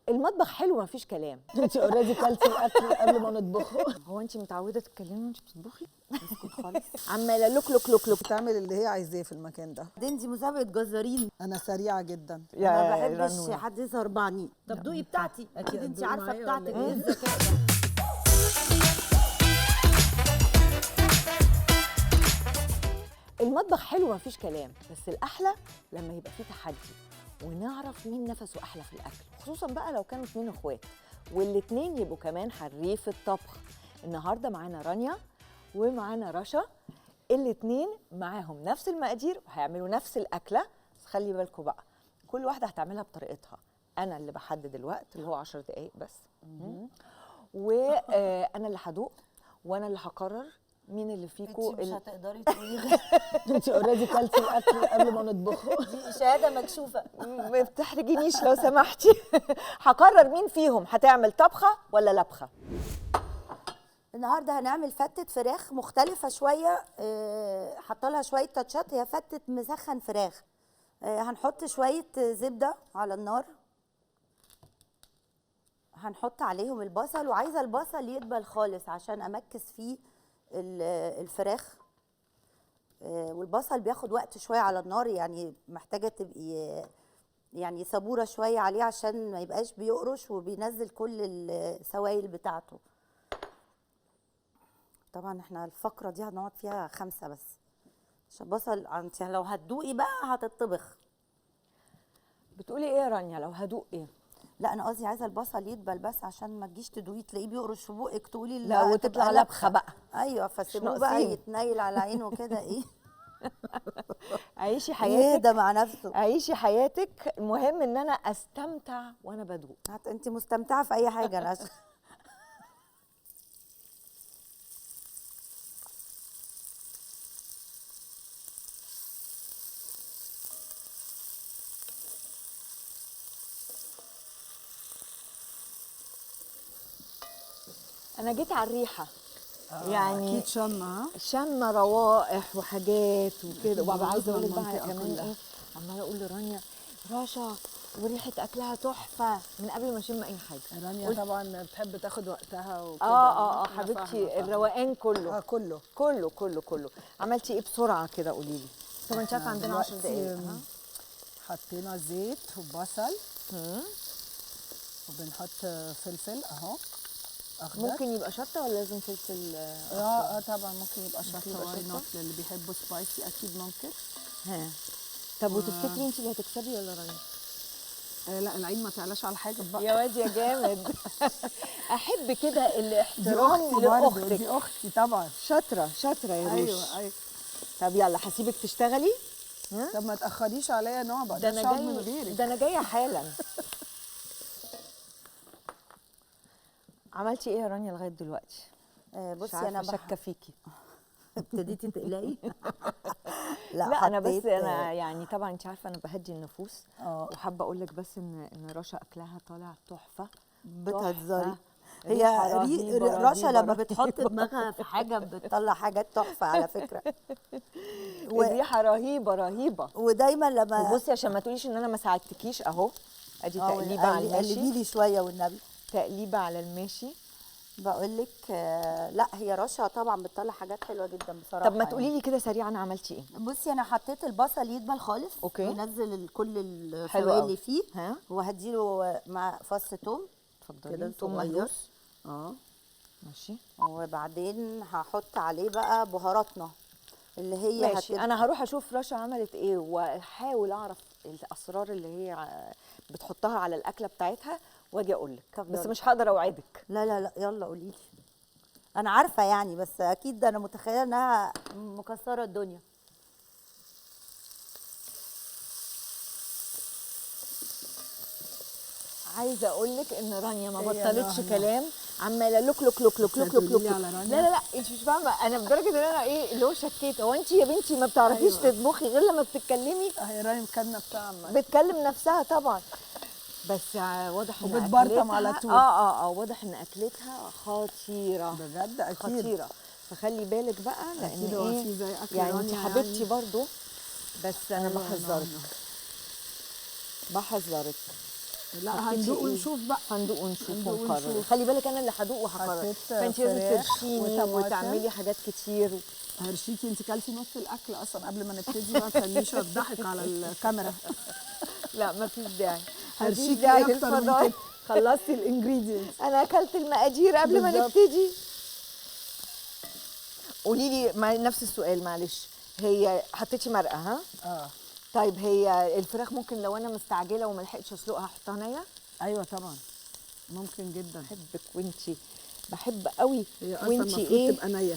المطبخ حلو مفيش كلام. انت اوريدي كلتي الاكل قبل ما نطبخه. هو انت متعوده تتكلمي وانت بتطبخي؟ اسكت خالص. عماله لوك لوك لوك لوك. بتعمل اللي هي عايزاه في المكان ده. بعدين دي مسابقه جزارين، انا سريعه جدا. ما بحبش حد يصربعني. طب دوقي بتاعتي، اكيد انت دوقي عارفه معايا بتاعتك ولا ايه إيه؟ الذكاء ده. المطبخ حلو مفيش كلام، بس الاحلى لما يبقى فيه تحدي ونعرف مين نفسه احلى في الاكل، خصوصا بقى لو كانوا اتنين اخوات والاتنين يبقوا كمان حريف الطبخ. النهارده معانا رانيا ومعانا رشا، الاتنين معاهم نفس المقادير وهيعملوا نفس الاكله، بس خلي بالكم بقى كل واحده هتعملها بطريقتها. انا اللي بحدد الوقت اللي هو 10 دقائق بس، وانا اللي هدوق وانا اللي هقرر مين اللي فيكم انت مش هتقدري تقولي انت اوريدي كلتي الاكل قبل ما نطبخه. دي شهاده مكشوفه. ما بتحرجينيش لو سمحتي. هقرر مين فيهم هتعمل طبخه ولا لبخه. النهارده هنعمل فتة فراخ مختلفة شوية، حاطه لها شوية تاتشات. هي فتة مسخن فراخ. هنحط شوية زبدة على النار، هنحط عليهم البصل، وعايزة البصل يدبل خالص عشان أمكس فيه الفراخ. والبصل بياخد وقت شوية على النار، يعني محتاجة تبقي يعني صبورة شوية عليه عشان ما يبقاش بيقرش وبينزل كل السوائل بتاعته. طبعا احنا الفقرة دي هنقعد فيها 5 بس، عشان البصل انت لو هتدوقي بقى هتطبخ. بتقولي ايه يا رانيا لو هدوق ايه؟ لا انا قصدي عايزه البصل يدبل بس عشان ما تجيش تدوقي تلاقيه بيقرش في بقك تقولي لا وتطلع لبخه بقى. ايوه فسيبوه بقى يتنيل على عينه كده ايه. عيشي حياتك، يهدى مع نفسه. عيشي حياتك، المهم ان انا استمتع وانا بدوق. انت مستمتعه في اي حاجه انا انا جيت على الريحه. يعني اكيد شمه. شامه روائح وحاجات وكده، وببقى عايزه اقول لك بقى كمان ايه، عماله اقول لرانيا رشا وريحه اكلها تحفه من قبل ما اشم اي حاجه. رانيا طبعا بتحب تاخد وقتها وكده. اه حبيبتي، الروقان كله. كله كله كله كله. عملتي ايه بسرعه كده قولي لي؟ طبعا انت عارفه عندنا 10 دقايق. حطينا زيت وبصل وبنحط فلفل اهو اخضر. ممكن يبقى شطه ولا لازم فلفل؟ طبعا ممكن يبقى شطه، واي نوت للي بيحبوا سبايسي اكيد ممكن. ها طب وتفتكري انت اللي هتكسبي ولا رانيا؟ لا العين ما تعلاش على حاجه بقى. يا واد يا جامد. احب كده الاحترام لاختك. دي اختي طبعا. شاطره شاطره يا روش. ايوه. طب يلا هسيبك تشتغلي. طب ما تاخريش عليا نوبه، ده انا مش هقعد من جاي، غيرك. ده انا جايه حالا. عملتي ايه يا رانيا لغايه دلوقتي؟ بصي انا شاكه فيكي. ابتديتي تقلقي. لا انا بس انا يعني طبعا انت عارفه انا بهدي النفوس. وحابه اقول لك بس ان رشا اكلها طالع تحفه. بتهزري. هي رشا لما بتحط دماغها في حاجه بتطلع حاجات تحفه على فكره. الريحه رهيبه رهيبه. ودايما لما وبصي عشان ما تقوليش ان انا ما ساعدتكيش اهو، ادي تقليبه على الماشي. قلبي لي شويه والنبي. تقليبه على الماشي. بقول لك لا هي رشا طبعا بتطلع حاجات حلوه جدا بصراحه. طب ما تقولي لي كده سريعا عملتي ايه؟ بصي انا حطيت البصل يدبل خالص. اوكي. ينزل كل السوائل اللي فيه. ها. وهديله مع فص ثوم. اتفضلي. كده ثوم مهروس. ماشي. وبعدين هحط عليه بقى بهاراتنا اللي هي ماشي. انا هروح اشوف رشا عملت ايه واحاول اعرف الاسرار اللي هي بتحطها على الاكله بتاعتها واجي اقول لك، بس مش هقدر اوعدك. لا يلا قولي لي. انا عارفه يعني، بس اكيد انا متخيله انها مكسره الدنيا. عايزه اقول لك ان رانيا ما بطلتش كلام، عماله لوك لوك لوك لوك لوك لوك لوك. لا انت مش فاهمه، انا لدرجه ان انا ايه اللي هو شكيت، هو انت يا بنتي ما بتعرفيش تطبخي غير لما بتتكلمي؟ هي رانيا مكلمه بتاعها بتكلم نفسها طبعا، بس واضح ان وبتبرطم على طول. واضح ان اكلتها خطيره بجد. اكيد خطيره، فخلي بالك بقى لان في زي اكل يعني رانيا انت حبيبتي برضو، بس انا بحذرك. لا حطيتي هندوق إيه؟ ونشوف بقى. هندوق ونشوف هندوق ونقرر. ونشوف. خلي بالك انا اللي هدوق وهقرر، حطيت فانت لازم فراخ ترشيني وطماطم. وتعملي حاجات كتير. هرشيكي، انت كلتي نص الاكل اصلا قبل ما نبتدي، ما تخليش افضحك على الكاميرا. لا مفيش داعي، مفيش هرشيكي داعي اكتر من للفضايح. كده. خلصتي الانجريدينتس. انا اكلت المقادير قبل ما بالظبط. نبتدي. قولي لي نفس السؤال معلش، هي حطيتي مرقه ها؟ طيب هي الفراخ ممكن لو انا مستعجله وما لحقتش اسلقها احطها نيه؟ ايوه طبعا ممكن جدا. بحبك وانتي، بحب قوي هي اصلا وانتي المفروض ايه تبقى نيه.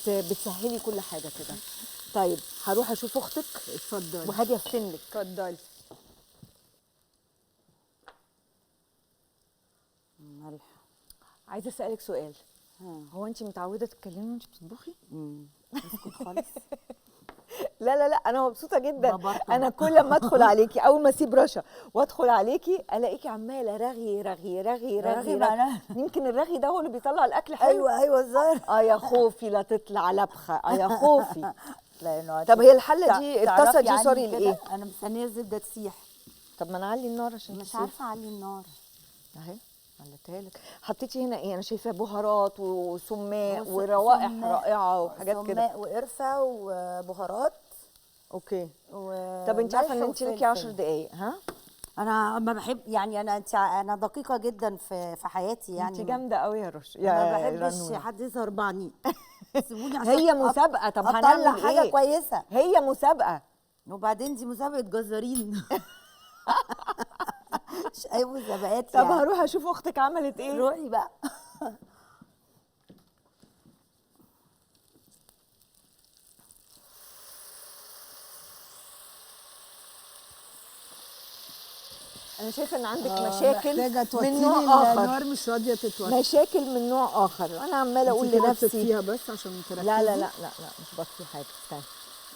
بتسهلي كل حاجه كده. طيب هروح اشوف اختك اتفضلي. وهاجي افتنلك. اتفضلي. ملح. عايزه اسالك سؤال، هو انت متعوده تتكلمي وانت بتطبخي؟ اسكت خالص. لا لا لا انا مبسوطه جدا. ببطل. انا كل ما ادخل عليكي اول ما اسيب رشا وادخل عليكي الاقيكي عماله رغي رغي رغي رغي, بقى رغي. يمكن الرغي ده هو اللي بيطلع الاكل حلو. ايوه الظاهر. يا خوفي لا تطلع لبخه، يا خوفي. لانه طب هي الحله دي الطاسه تعرفي دي عني سوري كده، لايه؟ انا مستنيه الزبده تسيح. طب ما نعلي النار عشان مش تسيح. عارفه اعلي النار. اهي علتها لك. حطيتي هنا ايه؟ انا شايفه بهارات وسماق بص، وروائح سماق. رائعه وحاجات كده. سماق وقرفه وبهارات. اوكي. طب انت عارفه ان وملح انت ليكي 10 وفلفل. دقايق ها؟ انا ما بحب يعني انا دقيقه جدا في حياتي يعني. انت جامده قوي يا رش ما يا بحبش رنونة. حد يصربعني. سيبوني عشان هي مسابقه، طب اطلع هنعمل حاجه ايه؟ كويسه. هي مسابقه. وبعدين دي مسابقه جزارين. مش اي مسابقات طب يعني. هروح اشوف اختك عملت ايه. روحي بقى. انا شايفه ان عندك محتاجه مشاكل من توطيلي نوع اخر. النار، مش راضيه تتوطي. مشاكل من نوع اخر. انا عماله اقول لنفسي فيها بس عشان تركزي. لا لا لا لا لا مش بطفي حاجه. استني.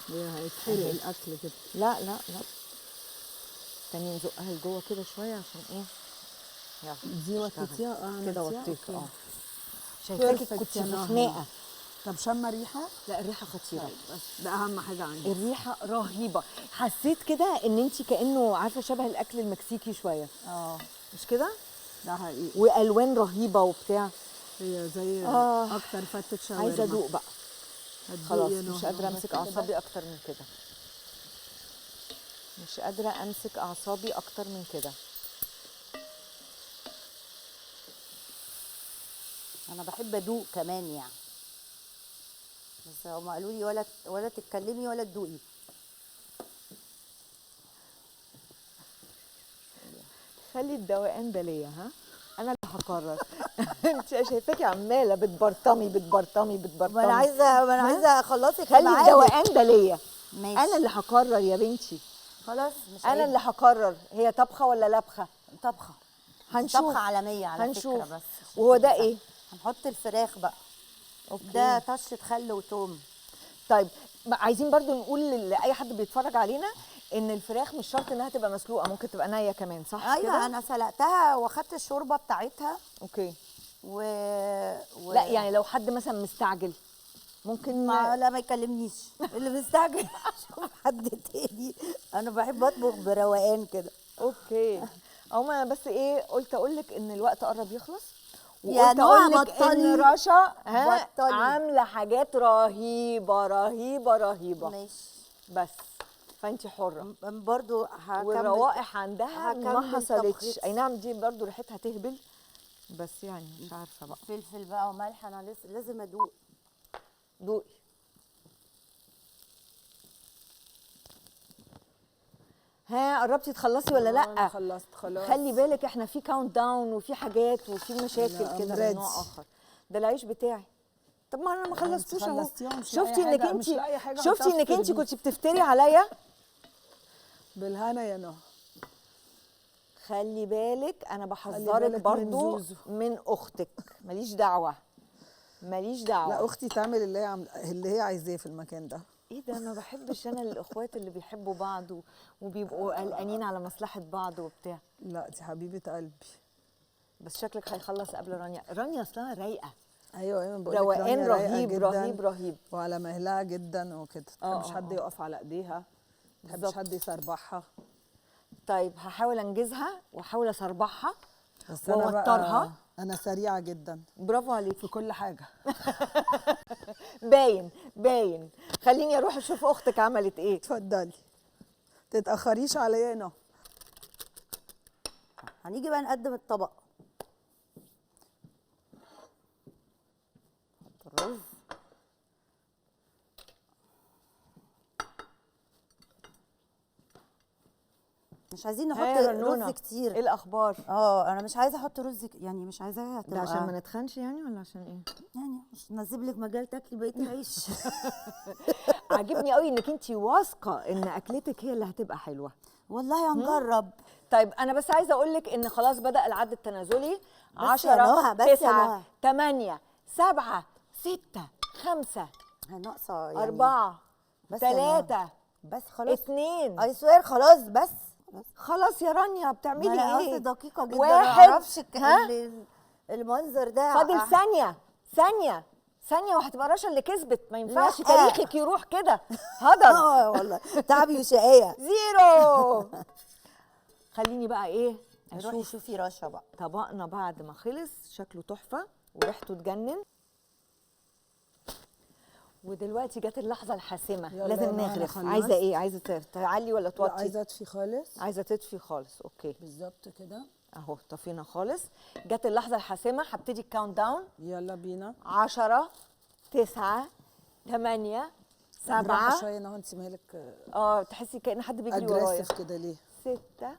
هي هيتحرق الاكل كده. لا لا لا استني نزقها لجوه كده شويه عشان ايه. يلا دي وطيتيها كده عملتيها؟ وطيت أوكي. شايفاكي Perfect كنت يا في نهى. خناقه. طب شم ريحه؟ لا الريحه خطيره. بس ده اهم حاجه عندي. الريحه رهيبه. حسيت كده ان انت كانه عارفه شبه الاكل المكسيكي شويه. مش كده؟ ده حقيقي. والوان رهيبه وبتاع. هي زي اكتر فتة شاورما. عايزه ادوق بقى. هتدوقي خلاص يا مش نهى. قادره بس امسك كده. اعصابي اكتر من كده. مش قادره امسك اعصابي اكتر من كده. انا بحب ادوق كمان يعني. بس هم قالوا لي ولا تتكلمي ولا تدوقي. خلي الدوقان ده ليا ها. انا اللي هقرر. انت شايفاكي عماله بتبرطمي. ما انا عايزه اخلصك. خلي الدوقان ده ليا. ماشي. انا اللي هقرر يا بنتي. خلاص مش انا اللي هقرر هي طبخه ولا لبخه. طبخه. هنشوف. طبخه عالميه على هنشوف. فكره. بس وهو ده ايه؟ هنحط الفراخ بقى. أوكي. ده طشه خل وتوم. طيب عايزين برضو نقول لاي حد بيتفرج علينا ان الفراخ مش شرط انها تبقى مسلوقه، ممكن تبقى نيه كمان، صح ايوه كده؟ انا سلقتها واخدت الشوربه بتاعتها. اوكي. لا لا يعني لو حد مثلا مستعجل ممكن لا ما يكلمنيش. اللي مستعجل شوف حد تاني. انا بحب اطبخ بروقان كده. اوكي. او ما بس ايه، قلت اقول لك ان الوقت قرب يخلص. يا وقلت نوع اقول لك ان بطلي. رشا بطلي. عامله حاجات رهيبه رهيبه رهيبه. ماشي. بس فانت حره. برضو هكمل. والروائح عندها ما هكمل حصلتش. تبخيط. اي نعم دي برضو ريحتها تهبل، بس يعني مش عارفه بقى. فلفل بقى وملح. انا لازم ادوق. دوقي. ها قربتي تخلصي ولا أنا لا؟ خلصت خلاص. خلي بالك احنا في كاونت داون وفي حاجات وفي مشاكل لا، كده I'm من ready. نوع اخر. ده العيش بتاعي. طب ما انا ما خلصتوش اهو. خلصتيهم، مش شفتي لاقي انك حاجة- انت مش لاقي حاجة شفتي أحطها انك في انت البيت. كنت بتفتري عليا. بالهنا يا نهى. خلي بالك انا خلي بحذرك بالك من برضو زوزو. من اختك. ماليش دعوه. ماليش دعوه. لا اختي تعمل اللي هي عايزاه في المكان ده. ايه ده، ما بحبش انا الاخوات اللي بيحبوا بعض وبيبقوا قلقانين على مصلحه بعض وبتاع. لا دي حبيبه قلبي. بس شكلك هيخلص قبل رانيا. رانيا اصلها رايقه. ايوه بقول لك روقان رانيا رايقة رهيب جداً رهيب رهيب. وعلى مهلها جدا وكده. ما تحبش حد يقف على ايديها، ما تحبش بالظبط. حد يسربحها. طيب هحاول انجزها واحاول اسربعها بس انا وأوترها. بقى انا سريعه جدا برافو عليك. في كل حاجه. باين باين. خليني اروح اشوف اختك عملت ايه. اتفضلي، تتاخريش عليا هنا. هنيجي بقى نقدم الطبق. نحط الرز. مش عايزين نحط ها يا رنونة، رز كتير. ايه الاخبار؟ انا مش عايزه احط رز يعني مش عايزاها ده عشان ما نتخنش يعني ولا عشان ايه؟ يعني مش نسيب لك مجال تاكلي بقيه العيش. عاجبني قوي انك انت واثقه ان اكلتك هي اللي هتبقى حلوه. والله هنجرب. طيب انا بس عايزه اقول لك ان خلاص بدأ العد التنازلي. بس يا نهى، 10 بس يا 9 نهى. 8 7 6 5 ناقصه يعني 4 بس يا نهى. 3 بس خلاص 2. اي سوير خلاص بس. خلاص يا رانيا ما بتعملي انا ايه؟ قصدي دقيقه جدا. واحد. ما اعرفش ها؟ المنظر ده. فاضل ثانيه ثانيه ثانيه وهتبقى رشا اللي كسبت. ما ينفعش لا. تاريخك يروح كده هدر. والله تعبي وشقيه. زيرو. خليني بقى ايه روحي شوفي رشا بقى. طبقنا بعد ما خلص شكله تحفه وريحته تجنن. ودلوقتي جت اللحظه الحاسمه، يلا لازم يا نهى، نغرف. أنا عايزه خلصت. ايه؟ عايزه تعلي ولا لا، توطي؟ عايزه اطفي خالص. عايزه تطفي خالص. اوكي بالظبط كده. اهو طفينا خالص. جت اللحظه الحاسمه، هبتدي الكاونت داون. يلا بينا. 10 9 8 بالراحه 7. شويه نهى، انت مالك تحسي كأن حد بيجري ورايا. اجريسيف كده ليه؟ 6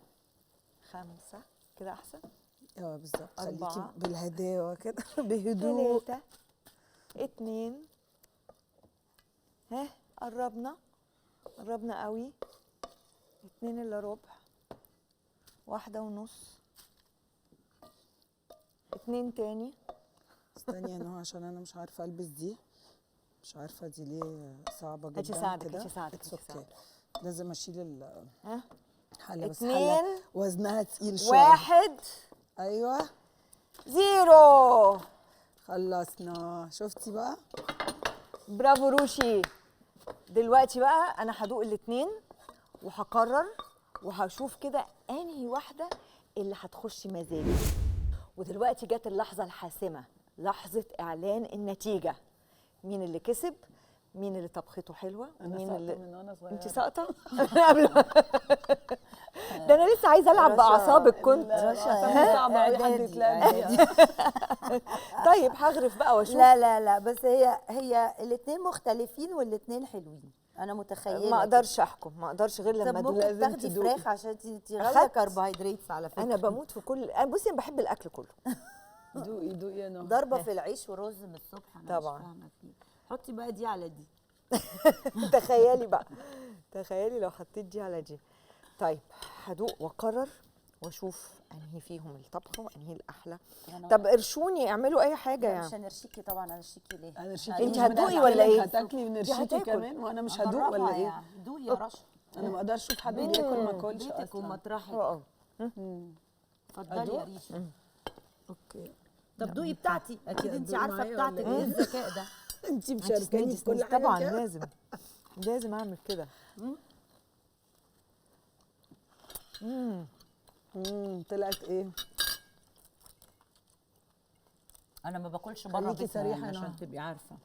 5 كده احسن. بالظبط، خليكي 4 بالهداوه كده بهدوء. 3 2. ها قربنا قوي. 2 الا ربع. 1:30. 2 تاني. استني يا نهى عشان انا مش عارفه البس دي. مش عارفه دي ليه صعبه جدا هاتي ساعدك، كده. هاتي ساعدك، It's هاتي okay. ساعدك. لازم اشيل ها الحله، بس 2 حله وزنها تقيل شويه. 1 ايوه 0. خلصنا. شفتي بقى؟ برافو روشي. دلوقتي بقى انا هدوق الاتنين وهقرر وهشوف كده انهي واحده اللي هتخش مزاجي. ودلوقتي جت اللحظه الحاسمه، لحظه اعلان النتيجه. مين اللي كسب؟ مين اللي طبخته حلوه؟ ومين اللي من وانا صغيره. انت ساقطه؟ ده انا لسه عايزه العب باعصابك. كنت رشا صعبه قوي حد إعدادي. يتلاقى طيب هغرف بقى واشوف. لا بس هي الاثنين مختلفين والاثنين حلوين. انا متخيله ما اقدرش احكم، ما اقدرش غير طب لما ادوق. ممكن تاخدي تدوقي. فراخ عشان انت غاويه أخدت. كربوهيدرات على فكره. انا بموت في كل بصي انا بحب الاكل كله. دوقي يا نهى. ضربه في العيش ورز من الصبح. انا طبعاً. مش فاهمه فيه. حطي بقى دي على دي. تخيلي بقى، تخيلي لو حطيت دي على دي. طيب هدوق واقرر واشوف انهي فيهم الطبخه وانهي الاحلى. طب ارشوني، اعملوا اي حاجه لا، مش يعني. هنرشيكي طبعا. هنرشيكي ليه؟ انا شيكي. انت هتدوقي ولا ايه؟ هتاكلي ونرشيكي هتاكل. كمان وانا مش هدوق ولا هجربها ايه؟ يعني. دوقي يا رشا. انا ما اقدرش اشوف حد بياكل ما اكلش بيتك اصلا. ومطرحك. اتفضلي أدوق؟ يا ريشا. اوكي. طب دوقي بتاعتي. اكيد انت هتدوقي عارفه معايا بتاعتك. ولا ايه إيه؟ الذكاء ده؟ انت مشاركاني في كل حاجه طبعا كده؟ لازم اعمل كده. طلعت ايه؟ انا ما باكلش بره خليكي بيتنا صريحة يعني يا عشان نهى. تبقي عارفه.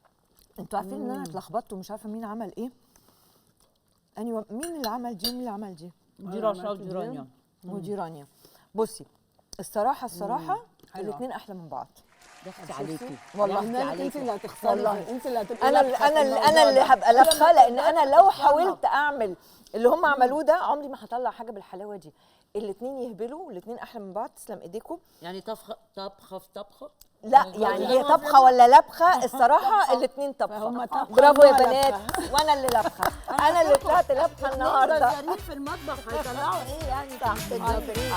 انتوا عارفين ان انا اتلخبطت ومش عارفه مين عمل ايه. مين اللي عمل دي ومين اللي عمل دي؟ دي رشا ودي رانيا. ودي رانيا. بصي الصراحه الاثنين احلى من بعض. ضحكت عليكي. والله انت اللي هتخسري. انت اللي هتبقي انا لابخة في انا الموضوع انا اللي ده. هبقى لابخه، لان انا لو حاولت اعمل اللي هم عملوه ده عمري ما هطلع حاجه بالحلاوه دي. الاثنين يهبلوا والاثنين احلى من بعض. تسلم ايديكم. يعني طبخه في طبخه. لا يعني هي طبخه ولا لبخه؟ الصراحه الاثنين طبخه. فهم طبخة برافو يا وهم بنات. وانا اللي لبخه. انا اللي طلعت لبخه النهارده. في المطبخ هيطلعوا ايه يعني تحت الجبرين.